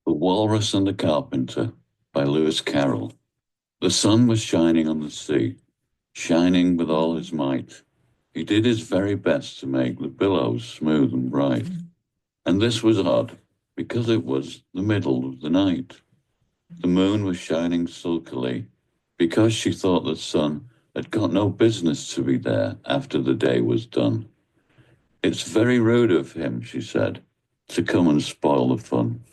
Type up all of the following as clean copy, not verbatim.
The Walrus and the Carpenter by Lewis Carroll. The sun was shining on the sea, shining with all his might. He did his very best to make the billows smooth and bright. And this was odd, because it was the middle of the night. The moon was shining sulkily, because she thought the sun had got no business to be there after the day was done. "It's very rude of him," she said, "to come and spoil the fun."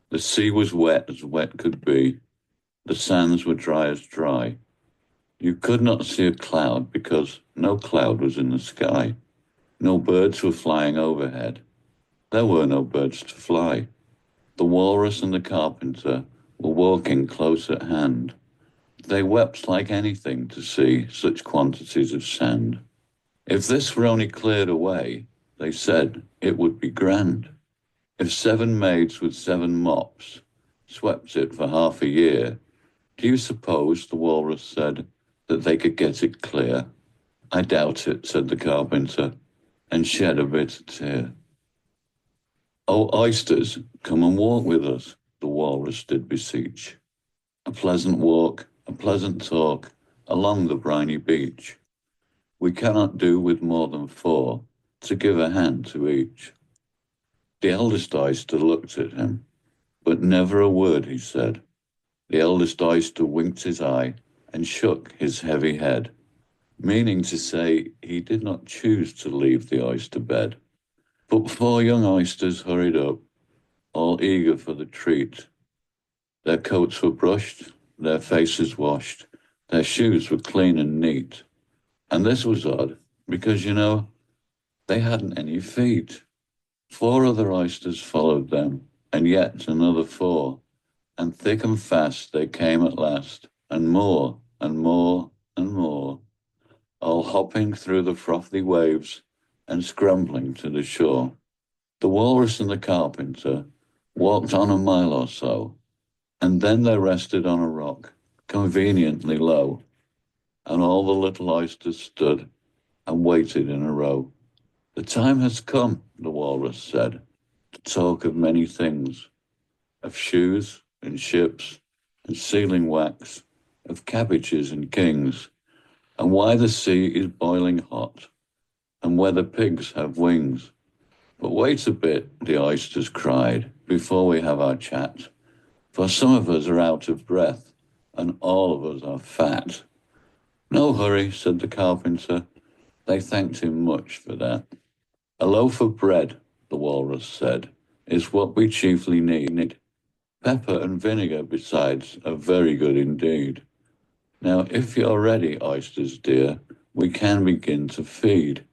The sea was wet as wet could be. The sands were dry as dry. You could not see a cloud because no cloud was in the sky. No birds were flying overhead. There were no birds to fly. The walrus and the carpenter were walking close at hand. They wept like anything to see such quantities of sand. If this were only cleared away, they said, it would be grand. If 7 maids with 7 mops swept it for half a year, do you suppose, the walrus said, that they could get it clear? "I doubt it," said the carpenter, and shed a bitter tear. "Oh, oysters, come and walk with us," the walrus did beseech. "A pleasant walk, a pleasant talk, along the briny beach. We cannot do with more than 4, to give a hand to each." The eldest oyster looked at him, but never a word he said. The eldest oyster winked his eye and shook his heavy head, meaning to say he did not choose to leave the oyster bed. But 4 young oysters hurried up, all eager for the treat. Their coats were brushed, their faces washed, their shoes were clean and neat. And this was odd, because, they hadn't any feet. 4 other oysters followed them, and yet another 4, and thick and fast they came at last, and more, and more, and more, all hopping through the frothy waves and scrambling to the shore. The walrus and the carpenter walked on a mile or so, and then they rested on a rock, conveniently low, and all the little oysters stood and waited in a row. "The time has come," the walrus said, "to talk of many things, of shoes and ships and sealing wax, of cabbages and kings, and why the sea is boiling hot, and whether pigs have wings. But wait a bit," the oysters cried, "before we have our chat, for some of us are out of breath, and all of us are fat." "No hurry," said the carpenter. They thanked him much for that. "A loaf of bread," the walrus said, "is what we chiefly need. Pepper and vinegar, besides, are very good indeed. Now, if you're ready, oysters dear, we can begin to feed."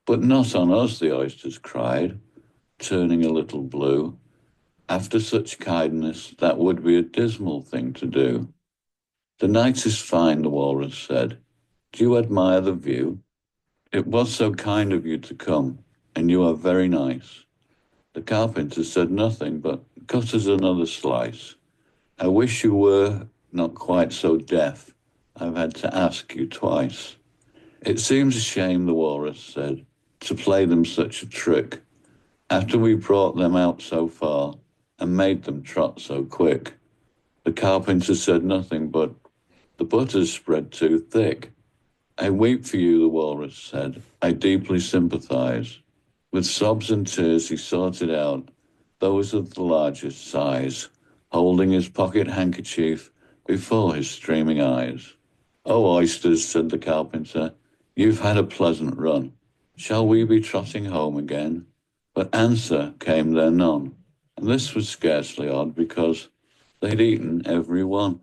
"But not on us," the oysters cried, turning a little blue. "After such kindness, that would be a dismal thing to do." "The night is fine," the walrus said. "Do you admire the view? It was so kind of you to come, and you are very nice." The carpenter said nothing, but cut us another slice. "I wish you were not quite so deaf. I've had to ask you twice." "It seems a shame," the walrus said, "to play them such a trick, after we brought them out so far and made them trot so quick." The carpenter said nothing, but "The butter's spread too thick." "I weep for you," the walrus said. "I deeply sympathize." With sobs and tears he sorted out those of the largest size, holding his pocket handkerchief before his streaming eyes. "Oh, oysters," said the carpenter, "you've had a pleasant run. Shall we be trotting home again?" But answer came there none, and this was scarcely odd, because they'd eaten every one.